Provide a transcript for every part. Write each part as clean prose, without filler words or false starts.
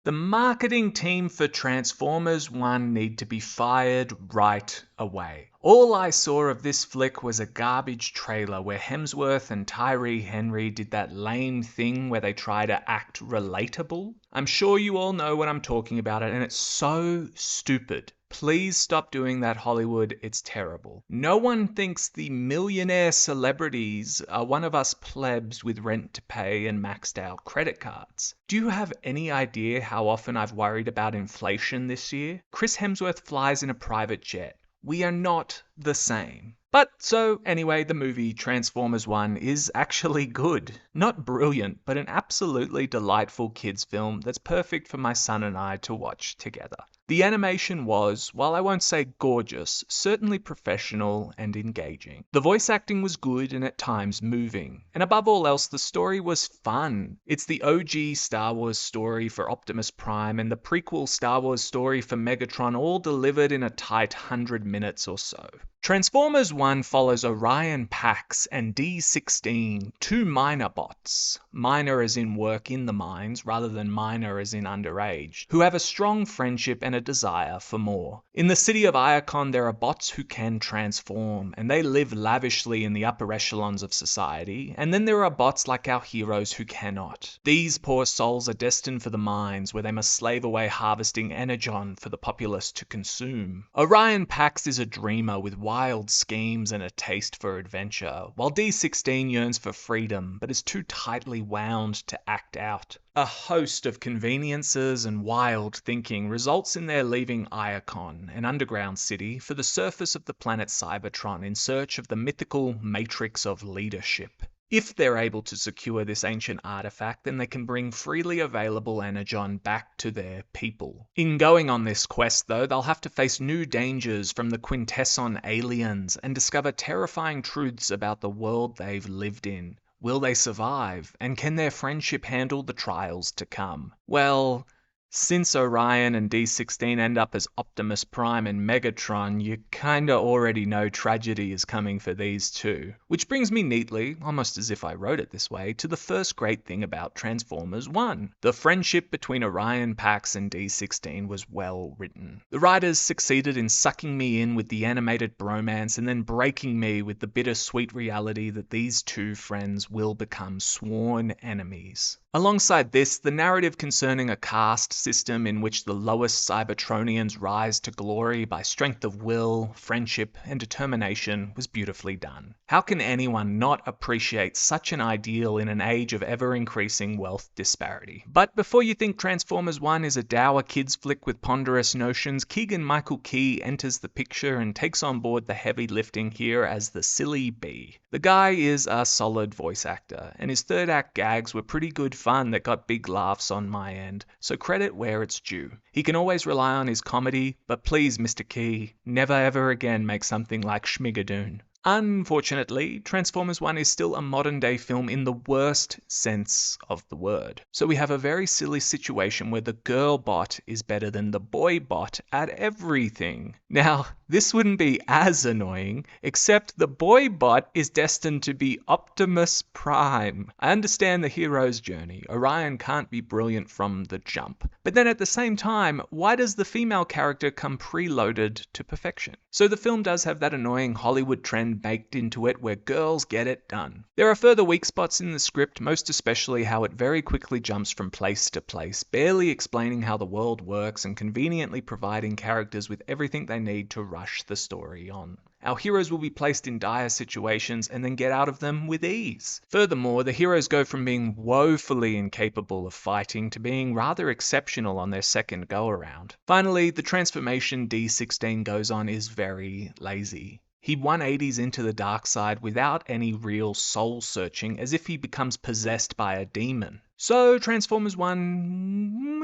The marketing team for Transformers 1 need to be fired right away. All I saw of this flick was a garbage trailer where Hemsworth and Tyree Henry did that lame thing where they try to act relatable. I'm sure you all know what I'm talking about, and it's so stupid. Please stop doing that, Hollywood. It's terrible. No one thinks the millionaire celebrities are one of us plebs with rent to pay and maxed out credit cards. Do you have any idea how often I've worried about inflation this year? Chris Hemsworth flies in a private jet. We are not the same. But so anyway, the movie Transformers 1 is actually good. Not brilliant, but an absolutely delightful kids film that's perfect for my son and I to watch together. The animation was, while I won't say gorgeous, certainly professional and engaging. The voice acting was good and at times moving. And above all else, the story was fun. It's the OG Star Wars story for Optimus Prime and the prequel Star Wars story for Megatron, all delivered in a tight 100 minutes or so. Transformers 1 follows Orion Pax and D16, two miner bots, minor as in work in the mines rather than minor as in underage, who have a strong friendship and a desire for more. In the city of Iacon, there are bots who can transform, and they live lavishly in the upper echelons of society, and then there are bots like our heroes who cannot. These poor souls are destined for the mines, where they must slave away harvesting energon for the populace to consume. Orion Pax is a dreamer with wild schemes and a taste for adventure, while D16 yearns for freedom, but is too tightly wound to act out. A host of conveniences and wild thinking results in their leaving Iacon, an underground city, for the surface of the planet Cybertron in search of the mythical matrix of leadership. If they're able to secure this ancient artifact, then they can bring freely available energon back to their people. In going on this quest, though, they'll have to face new dangers from the Quintesson aliens and discover terrifying truths about the world they've lived in. Will they survive? And can their friendship handle the trials to come? Well, since Orion and D16 end up as Optimus Prime and Megatron, you kinda already know tragedy is coming for these two. Which brings me neatly, almost as if I wrote it this way, to the first great thing about Transformers 1. The friendship between Orion Pax and D16 was well written. The writers succeeded in sucking me in with the animated bromance and then breaking me with the bittersweet reality that these two friends will become sworn enemies. Alongside this, the narrative concerning a caste system in which the lowest Cybertronians rise to glory by strength of will, friendship, and determination was beautifully done. How can anyone not appreciate such an ideal in an age of ever-increasing wealth disparity? But before you think Transformers 1 is a dour kids flick with ponderous notions, Keegan-Michael Key enters the picture and takes on board the heavy lifting here as the silly bee. The guy is a solid voice actor, and his third act gags were pretty good fun that got big laughs on my end, so credit where it's due. He can always rely on his comedy, but please, Mr. Key, never ever again make something like Schmigadoon. Unfortunately, Transformers 1 is still a modern-day film in the worst sense of the word. So we have a very silly situation where the girl bot is better than the boy bot at everything. Now, this wouldn't be as annoying, except the boy bot is destined to be Optimus Prime. I understand the hero's journey. Orion can't be brilliant from the jump. But then at the same time, why does the female character come preloaded to perfection? So the film does have that annoying Hollywood trend baked into it where girls get it done. There are further weak spots in the script, most especially how it very quickly jumps from place to place, barely explaining how the world works and conveniently providing characters with everything they need to rush the story on. Our heroes will be placed in dire situations and then get out of them with ease. Furthermore, the heroes go from being woefully incapable of fighting to being rather exceptional on their second go-around. Finally, the transformation D16 goes on is very lazy. He 180s into the dark side without any real soul searching, as if he becomes possessed by a demon. So Transformers 1,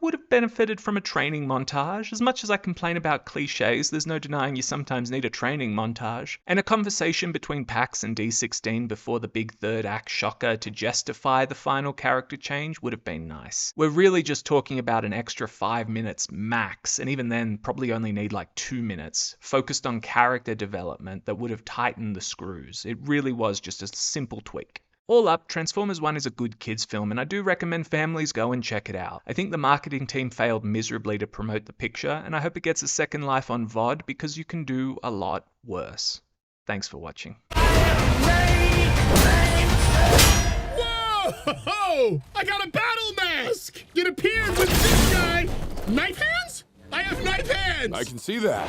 would have benefited from a training montage. As much as I complain about cliches, there's no denying you sometimes need a training montage. And a conversation between Pax and D16 before the big third act shocker to justify the final character change would have been nice. We're really just talking about an extra 5 minutes max, and even then probably only need like 2 minutes, focused on character development that would have tightened the screws. It really was just a simple tweak. All up, Transformers 1 is a good kids film, and I do recommend families go and check it out. I think the marketing team failed miserably to promote the picture, and I hope it gets a second life on VOD because you can do a lot worse. Thanks for watching. Whoa! I got a battle mask! It appeared with this guy! Knife hands? I have knife hands! I can see that.